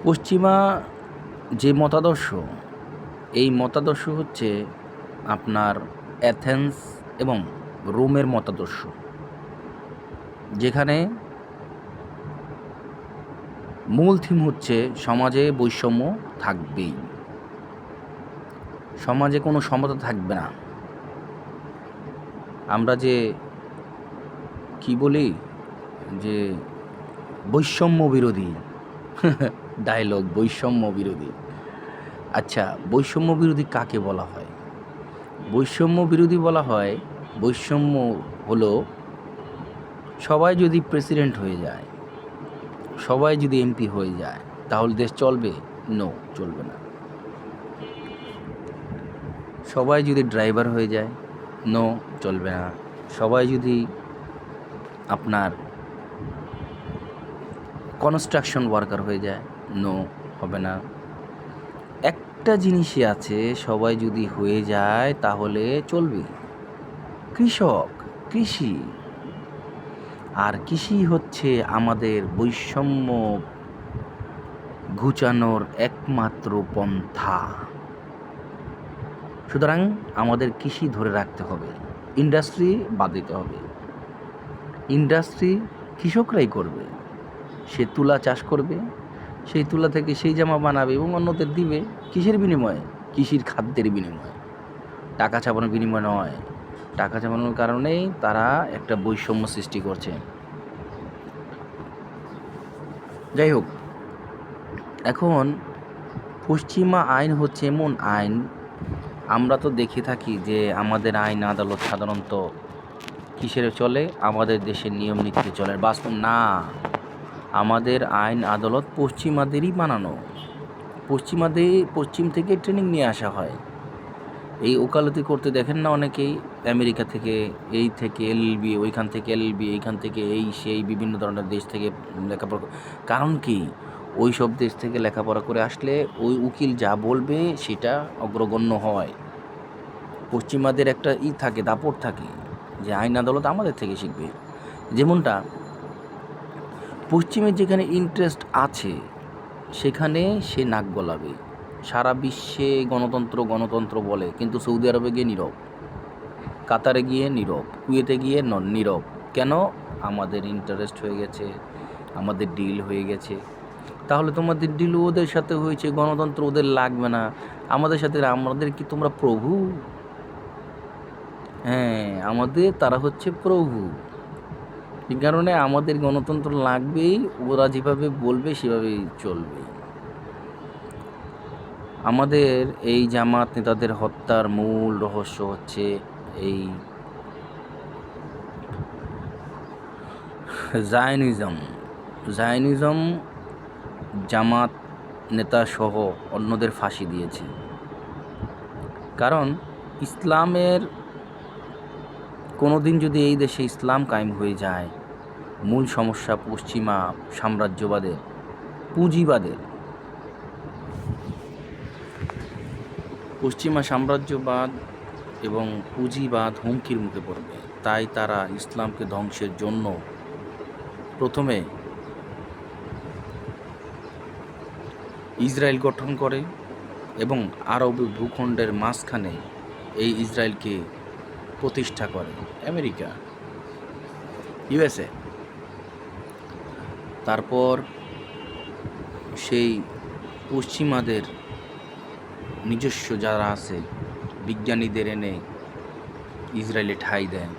পশ্চিমা যে মতাদর্শ, এই মতাদর্শ হচ্ছে আপনার অ্যাথেন্স এবং রোমের মতাদর্শ, যেখানে মূল থিম হচ্ছে সমাজে বৈষম্য থাকবেই, সমাজে কোনো সমতা থাকবে না। আমরা যে কি বলি যে বৈষম্য বিরোধী ডায়লগ, বৈষম্য বিরোধী। আচ্ছা, বৈষম্য বিরোধী কাকে বলা হয়? বৈষম্য বিরোধী বলা হয়, বৈষম্য হলো সবাই যদি প্রেসিডেন্ট হয়ে যায়, সবাই যদি এমপি হয়ে যায়, তাহলে দেশ চলবে? নো, চলবে না। সবাই যদি ড্রাইভার হয়ে যায়, নো, চলবে না। সবাই যদি আপনার কনস্ট্রাকশন ওয়ার্কার হয়ে যায়, নো, হবে না। একটা জিনিসই আছে, সবাই যদি হয়ে যায় তাহলে চলবে, কৃষক, কৃষি। আর কৃষি হচ্ছে আমাদের বৈষম্য ঘুচানোর একমাত্র পন্থা। সুতরাং আমাদের কৃষি ধরে রাখতে হবে, ইন্ডাস্ট্রি বাদ দিতে হবে। ইন্ডাস্ট্রি কৃষকরাই করবে, সে তুলা চাষ করবে, সেই তুলা থেকে সেই জামা বানাবে এবং অন্যদের দিবে। কিসের বিনিময়ে? কৃষির খাদ্যের বিনিময়ে, টাকা ছাপানোর বিনিময় নয়। টাকা ছাপানোর কারণেই তারা একটা বৈষম্য সৃষ্টি করছে। যাই হোক, এখন পশ্চিমা আইন হচ্ছে এমন আইন, আমরা তো দেখে থাকি যে আমাদের আইন আদালত সাধারণত কিসের চলে? আমাদের দেশের নিয়ম নীতিতে চলে। বাস্তব না, আমাদের আইন আদালত পশ্চিমাদেরই বানানো। পশ্চিম থেকে ট্রেনিং নিয়ে আসা হয়। এই ওকালতি করতে দেখেন না অনেকেই আমেরিকা থেকে, এই থেকে এলএলবি, ওইখান থেকে এলএলবি, এইখান থেকে এই সেই বিভিন্ন ধরনের দেশ থেকে লেখাপড়া। কারণ কি? ওই সব দেশ থেকে লেখাপড়া করে আসলে ওই উকিল যা বলবে সেটা অগ্রগণ্য হয়। পশ্চিমাদের একটা থাকে, দাপট থাকে যে আইন আদালত আমাদের থেকে শিখবে। যেমনটা পশ্চিমের যেখানে ইন্টারেস্ট আছে সেখানে সে নাক গলাবে। সারা বিশ্বে গণতন্ত্র গণতন্ত্র বলে, কিন্তু সৌদি আরবে গিয়ে নীরব, কাতারে গিয়ে নীরব, কুয়েতে গিয়ে নীরব। কেন? আমাদের ইন্টারেস্ট হয়ে গেছে, আমাদের ডিল হয়ে গেছে। তাহলে তোমাদের ডিল ওদের সাথে হয়েছে, গণতন্ত্র ওদের লাগবে না, আমাদের সাথে। আমাদের কি তোমরা প্রভু? হ্যাঁ, তারা হচ্ছে প্রভু। এই কারণে আমাদের গণতন্ত্র লাগবেই, ওরা যেভাবে বলবে সেভাবেই চলবে। আমাদের এই জামাত নেতাদের হত্যার মূল রহস্য হচ্ছে এই জায়নিজম জামাত নেতা সহ অন্যদের ফাঁসি দিয়েছে। কারণ ইসলামের কোনো দিন যদি এই দেশে ইসলাম কায়েম হয়ে যায়, মূল সমস্যা পশ্চিমা সাম্রাজ্যবাদের, পুঁজিবাদের। পশ্চিমা সাম্রাজ্যবাদ এবং পুঁজিবাদ হুমকির মুখে পড়বে। তাই তারা ইসলামকে ধ্বংসের জন্য প্রথমে ইসরায়েল গঠন করে এবং আরব ভূখণ্ডের মাঝখানে এই ইসরায়েলকে প্রতিষ্ঠা করে আমেরিকা, ইউএসএ। তারপর সেই পশ্চিমাদের নিজস্ব যারা আছে বিজ্ঞানীদের এনে ইসরায়েলে ঠাঁই দেন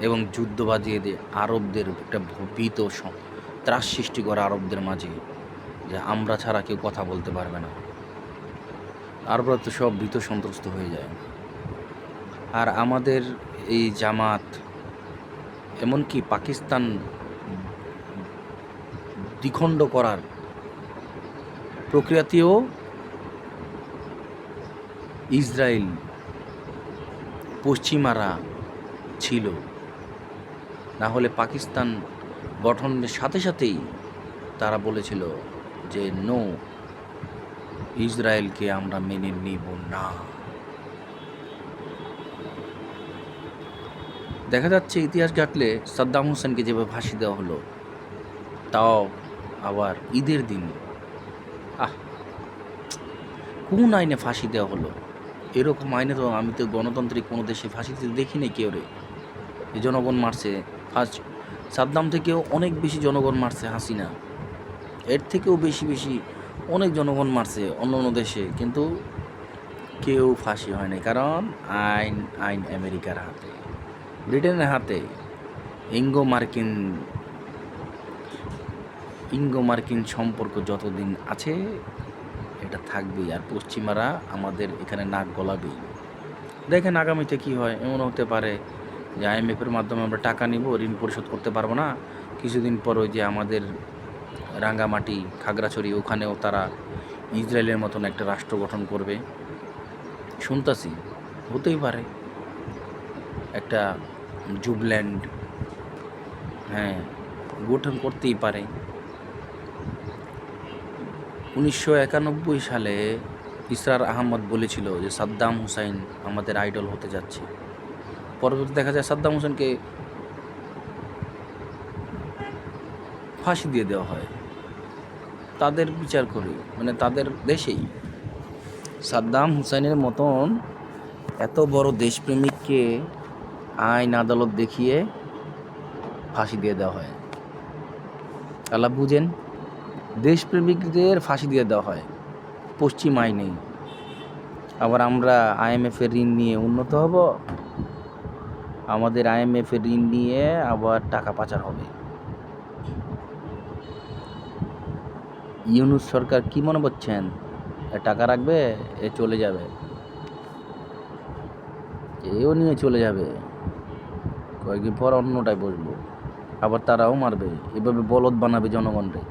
এবং যুদ্ধ বাজিয়ে দেয় আরবদের, একটা ভীত ত্রাস সৃষ্টি করে আরবদের মাঝে যে আমরা ছাড়া কেউ কথা বলতে পারবে না। আরবরা তো সব ভীত সন্ত্রস্ত হয়ে যায়। আর আমাদের এই জামাত, এমনকি পাকিস্তান দ্বিখণ্ড করার প্রক্রিয়াতেও ইসরায়েল পশ্চিমারা ছিল। না হলে পাকিস্তান গঠনের সাথে সাথেই তারা বলেছিল যে নো, ইসরায়েলকে আমরা মেনে নিব না। দেখা যাচ্ছে ইতিহাস ঘাটলে সাদ্দাম হোসেনকে যেভাবে ফাঁসি দেওয়া হলো, তাও আবার ঈদের দিন আহ, কোন আইনে ফাঁসি দেওয়া হলো? এরকম আইনে তো আমি তো গণতান্ত্রিক কোনো দেশে ফাঁসি দিতে দেখি নাই কেউ রে। এই জনগণ মারছে ফার্স্ট। সাদ্দাম থেকেও অনেক বেশি জনগণ মারছে হাসিনা, এর থেকেও বেশি বেশি অনেক জনগণ মারছে অন্য অন্য দেশে, কিন্তু কেউ ফাঁসি হয় নাই। কারণ আইন আইন আমেরিকার হাতে, ব্রিটেনের হাতে। ইঙ্গো মার্কিন ইঙ্গো মার্কিন সম্পর্ক যতদিন আছে এটা থাকবেই, আর পশ্চিমারা আমাদের এখানে নাক গলাবেই। দেখেন আগামীতে কি হয়। এমন হতে পারে যে আইএমএফের মাধ্যমে আমরা টাকা নিব, ঋণ পরিশোধ করতে পারবো না, কিছুদিন পর ওই যে আমাদের রাঙ্গামাটি খাগড়াছড়ি ওখানেও তারা ইসরায়েলের মতন একটা রাষ্ট্র গঠন করবে শুনতাছি। হতেই পারে একটা জুবল্যান্ড, হ্যাঁ, গঠন করতেই পারে। 1991 সালে ইসরার আহমদ বলেছিল যে সাদ্দাম হুসাইন আমাদের আইডল হতে যাচ্ছে। পরবর্তী দেখা যায় সাদ্দাম হোসেনকে ফাঁসি দিয়ে দেওয়া হয় তাদের বিচার করে, মানে তাদের দেশেই। সাদ্দাম হুসাইনের মতন এত বড় দেশপ্রেমিককে আইন আদালত দেখিয়ে ফাঁসি দিয়ে দেওয়া হয়। আল্লাহ বুঝেন, দেশপ্রেমিকদের ফাঁসি দিয়ে দেওয়া হয় পশ্চিম আইনেই। আবার আমরা আইএমএফের ঋণ নিয়ে উন্নত হব, আমাদের আইএমএফের ঋণ নিয়ে আবার টাকা পাচার হবে। ইউনূস সরকার কি মনে করছেন এ টাকা রাখবে, এ চলে যাবে, এও নিয়ে চলে যাবে, কয়েকদিন পর অন্যটায় বসবো, আবার তারাও মারবে, এভাবে বলদ বানাবে জনগণকে।